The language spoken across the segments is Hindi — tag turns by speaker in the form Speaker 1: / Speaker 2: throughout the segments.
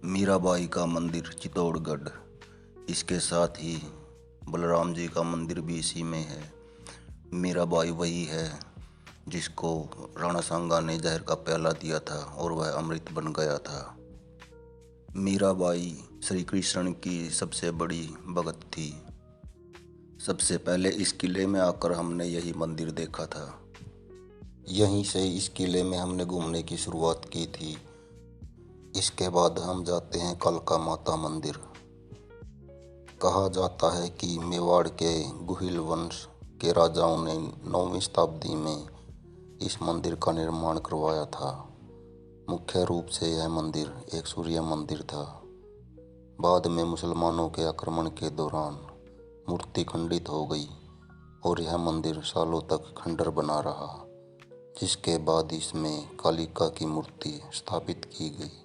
Speaker 1: मीराबाई का मंदिर चित्तौड़गढ़। इसके साथ ही बलराम जी का मंदिर भी इसी में है। मीराबाई वही है जिसको राणा सांगा ने जहर का प्याला दिया था और वह अमृत बन गया था। मीराबाई श्री कृष्ण की सबसे बड़ी भगत थी। सबसे पहले इस किले में आकर हमने यही मंदिर देखा था। यहीं से इस किले में हमने घूमने की शुरुआत की थी। इसके बाद हम जाते हैं कालका माता मंदिर। कहा जाता है कि मेवाड़ के गुहिल वंश के राजाओं ने 9वीं शताब्दी में इस मंदिर का निर्माण करवाया था। मुख्य रूप से यह मंदिर एक सूर्य मंदिर था। बाद में मुसलमानों के आक्रमण के दौरान मूर्ति खंडित हो गई और यह मंदिर सालों तक खंडर बना रहा, जिसके बाद इसमें कालिका की मूर्ति स्थापित की गई।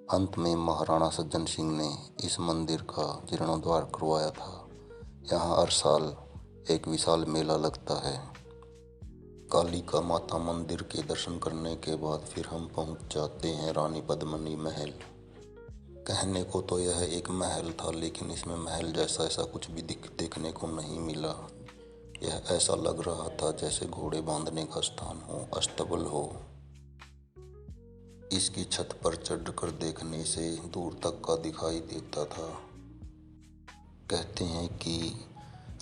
Speaker 1: अंत में महाराणा सज्जन सिंह ने इस मंदिर का जीर्णोद्धार करवाया था। यहाँ हर साल एक विशाल मेला लगता है। कालिका माता मंदिर के दर्शन करने के बाद फिर हम पहुँच जाते हैं रानी पद्मिनी महल। कहने को तो यह एक महल था, लेकिन इसमें महल जैसा ऐसा कुछ भी देखने को नहीं मिला। यह ऐसा लग रहा था जैसे घोड़े बांधने का स्थान हो, अस्तबल हो। इसकी छत पर चढ़कर देखने से दूर तक का दिखाई देता था। कहते हैं कि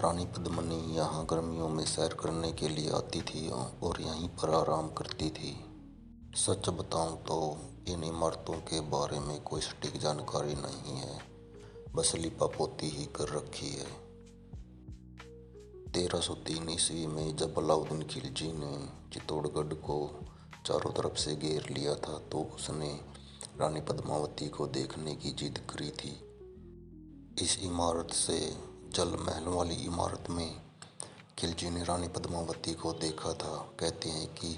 Speaker 1: रानी पद्मिनी यहाँ गर्मियों में सैर करने के लिए आती थी और यहीं पर आराम करती थी। सच बताऊं तो इन इमारतों के बारे में कोई सटीक जानकारी नहीं है, बस लिपापोती ही कर रखी है। 1303 ईस्वी में जब अलाउद्दीन खिलजी ने चित्तौड़गढ़ को चारों तरफ से घेर लिया था, तो उसने रानी पद्मावती को देखने की जिद करी थी। इस इमारत से जल महल वाली इमारत में खिलजी ने रानी पद्मावती को देखा था। कहते हैं कि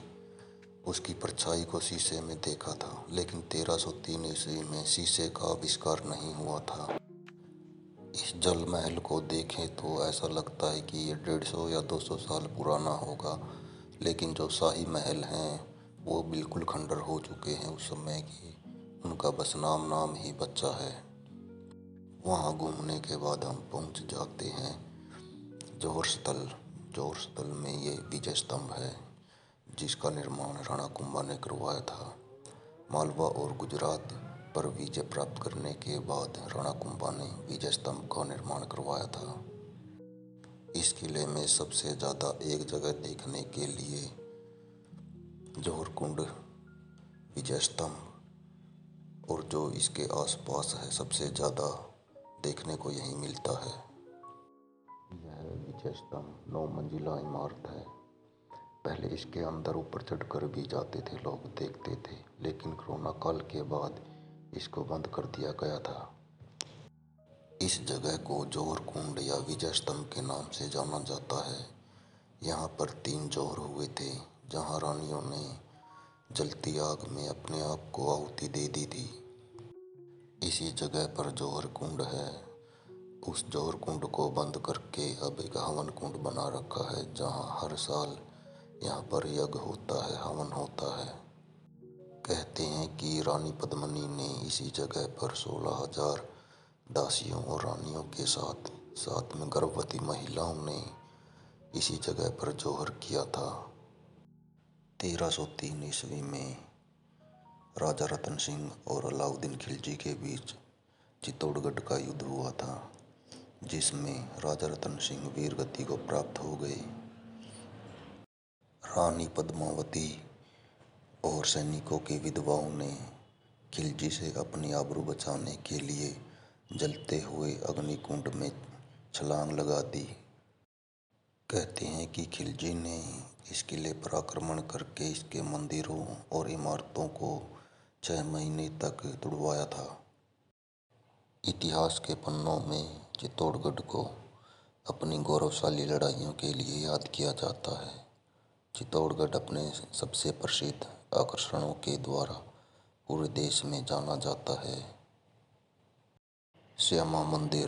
Speaker 1: उसकी परछाई को शीशे में देखा था, लेकिन 1303 ईस्वी में शीशे का आविष्कार नहीं हुआ था। इस जल महल को देखें तो ऐसा लगता है कि ये 150 या 200 साल पुराना होगा, लेकिन जो शाही महल हैं वो बिल्कुल खंडर हो चुके हैं उस समय की। उनका बस नाम ही बचा है। वहाँ घूमने के बाद हम पहुँच जाते हैं जौहर स्थल। जौहर स्थल में ये विजय स्तंभ है, जिसका निर्माण राणा कुंभा ने करवाया था। मालवा और गुजरात पर विजय प्राप्त करने के बाद राणा कुंभा ने विजय स्तंभ का निर्माण करवाया था। इस किले में सबसे ज़्यादा एक जगह देखने के लिए जौहर कुंड, विजय स्तंभ और जो इसके आसपास है, सबसे ज़्यादा देखने को यही मिलता है। यह विजय स्तंभ 9 मंजिला इमारत है। पहले इसके अंदर ऊपर चढ़कर भी जाते थे लोग, देखते थे, लेकिन कोरोना काल के बाद इसको बंद कर दिया गया था। इस जगह को जौहर कुंड या विजय स्तंभ के नाम से जाना जाता है। यहाँ पर 3 जौहर हुए थे, जहाँ रानियों ने जलती आग में अपने आप को आहुति दे दी थी। इसी जगह पर जौहर कुंड है। उस जौहर कुंड को बंद करके अब एक हवन कुंड बना रखा है, जहाँ हर साल यहाँ पर यज्ञ होता है, हवन होता है। कहते हैं कि रानी पद्मिनी ने इसी जगह पर 16,000 दासियों और रानियों के साथ में गर्भवती महिलाओं ने इसी जगह पर जौहर किया था। 1303 ईस्वी में राजा रतन सिंह और अलाउद्दीन खिलजी के बीच चित्तौड़गढ़ का युद्ध हुआ था, जिसमें राजा रतन सिंह वीर गति को प्राप्त हो गए। रानी पद्मावती और सैनिकों की विधवाओं ने खिलजी से अपनी आबरू बचाने के लिए जलते हुए अग्निकुंड में छलांग लगा दी। कहते हैं कि खिलजी ने इस किले पर आक्रमण करके इसके मंदिरों और इमारतों को 6 महीने तक तुड़वाया था। इतिहास के पन्नों में चित्तौड़गढ़ को अपनी गौरवशाली लड़ाइयों के लिए याद किया जाता है। चित्तौड़गढ़ अपने सबसे प्रसिद्ध आकर्षणों के द्वारा पूरे देश में जाना जाता है। श्यामा मंदिर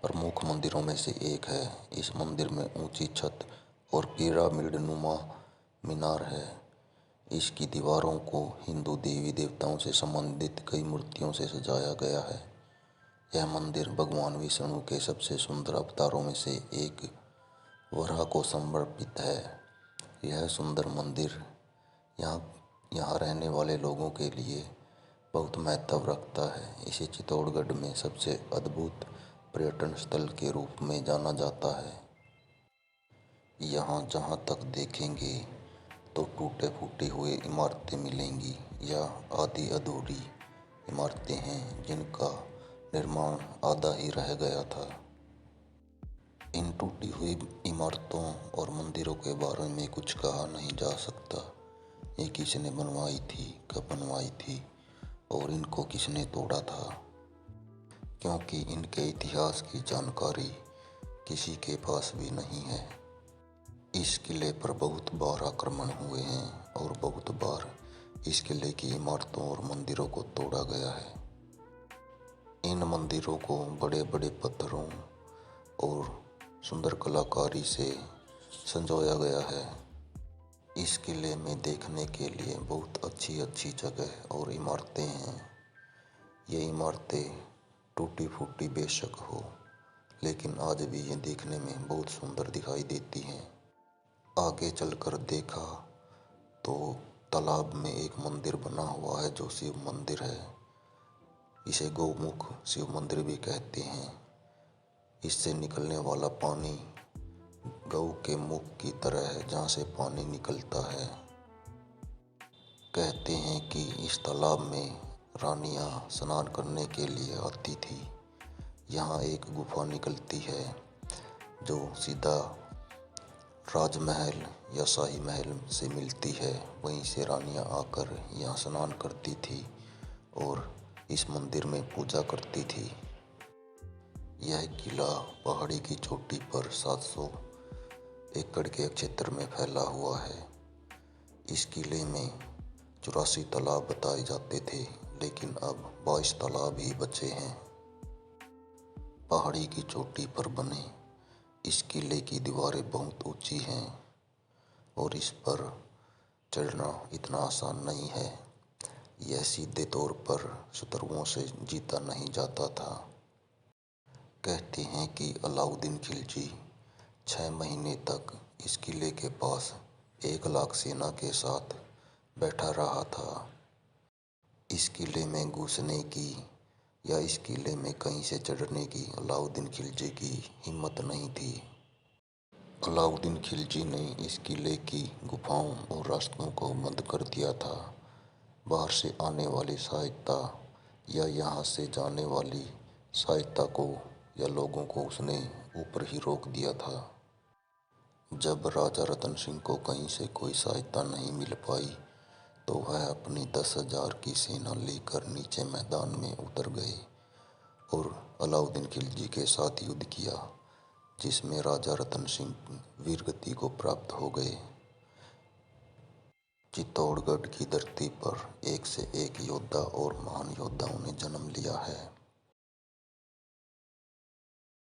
Speaker 1: प्रमुख मंदिरों में से एक है। इस मंदिर में ऊंची छत और पिरामिड नुमा मीनार है। इसकी दीवारों को हिंदू देवी देवताओं से संबंधित कई मूर्तियों से सजाया गया है। यह मंदिर भगवान विष्णु के सबसे सुंदर अवतारों में से एक वराह को समर्पित है। यह सुंदर मंदिर यहाँ रहने वाले लोगों के लिए बहुत महत्व रखता है। इसे चित्तौड़गढ़ में सबसे अद्भुत पर्यटन स्थल के रूप में जाना जाता है। यहाँ जहाँ तक देखेंगे तो टूटे फूटे हुए इमारतें मिलेंगी या आधी अधूरी इमारतें हैं जिनका निर्माण आधा ही रह गया था। इन टूटी हुई इमारतों और मंदिरों के बारे में कुछ कहा नहीं जा सकता। ये किसने बनवाई थी, कब बनवाई थी और इनको किसने तोड़ा था, क्योंकि इनके इतिहास की जानकारी किसी के पास भी नहीं है। इस किले पर बहुत बार आक्रमण हुए हैं और बहुत बार इस किले की इमारतों और मंदिरों को तोड़ा गया है। इन मंदिरों को बड़े बड़े पत्थरों और सुंदर कलाकारी से संजोया गया है। इस किले में देखने के लिए बहुत अच्छी अच्छी जगह और इमारतें हैं। ये इमारतें टूटी फूटी बेशक हो, लेकिन आज भी ये देखने में बहुत सुंदर दिखाई देती हैं। आगे चलकर देखा तो तालाब में एक मंदिर बना हुआ है जो शिव मंदिर है। इसे गौमुख शिव मंदिर भी कहते हैं। इससे निकलने वाला पानी गऊ के मुख की तरह है जहाँ से पानी निकलता है। कहते हैं कि इस तालाब में रानियाँ स्नान करने के लिए आती थी। यहाँ एक गुफा निकलती है जो सीधा राजमहल या शाही महल से मिलती है। वहीं से रानियाँ आकर यहाँ स्नान करती थी और इस मंदिर में पूजा करती थी। यह किला पहाड़ी की चोटी पर 700 एकड़ के क्षेत्र में फैला हुआ है। इस किले में 84 तालाब बताए जाते थे, लेकिन अब 22 तालाब ही बचे हैं। पहाड़ी की चोटी पर बने इस किले की दीवारें बहुत ऊंची हैं और इस पर चढ़ना इतना आसान नहीं है। यह सीधे तौर पर शत्रुओं से जीता नहीं जाता था। कहते हैं कि अलाउद्दीन खिलजी 6 महीने तक इस किले के पास 1 लाख सेना के साथ बैठा रहा था। इस किले में घुसने की या इस किले में कहीं से चढ़ने की अलाउद्दीन खिलजी की हिम्मत नहीं थी। अलाउद्दीन खिलजी ने इस किले की गुफाओं और रास्तों को बंद कर दिया था। बाहर से आने वाली सहायता या यहाँ से जाने वाली सहायता को या लोगों को उसने ऊपर ही रोक दिया था। जब राजा रतन सिंह को कहीं से कोई सहायता नहीं मिल पाई तो वह अपनी 10,000 की सेना लेकर नीचे मैदान में उतर गए और अलाउद्दीन खिलजी के साथ युद्ध किया, जिसमें राजा रतन सिंह वीरगति को प्राप्त हो गए। चित्तौड़गढ़ की धरती पर एक से एक योद्धा और महान योद्धाओं ने जन्म लिया है।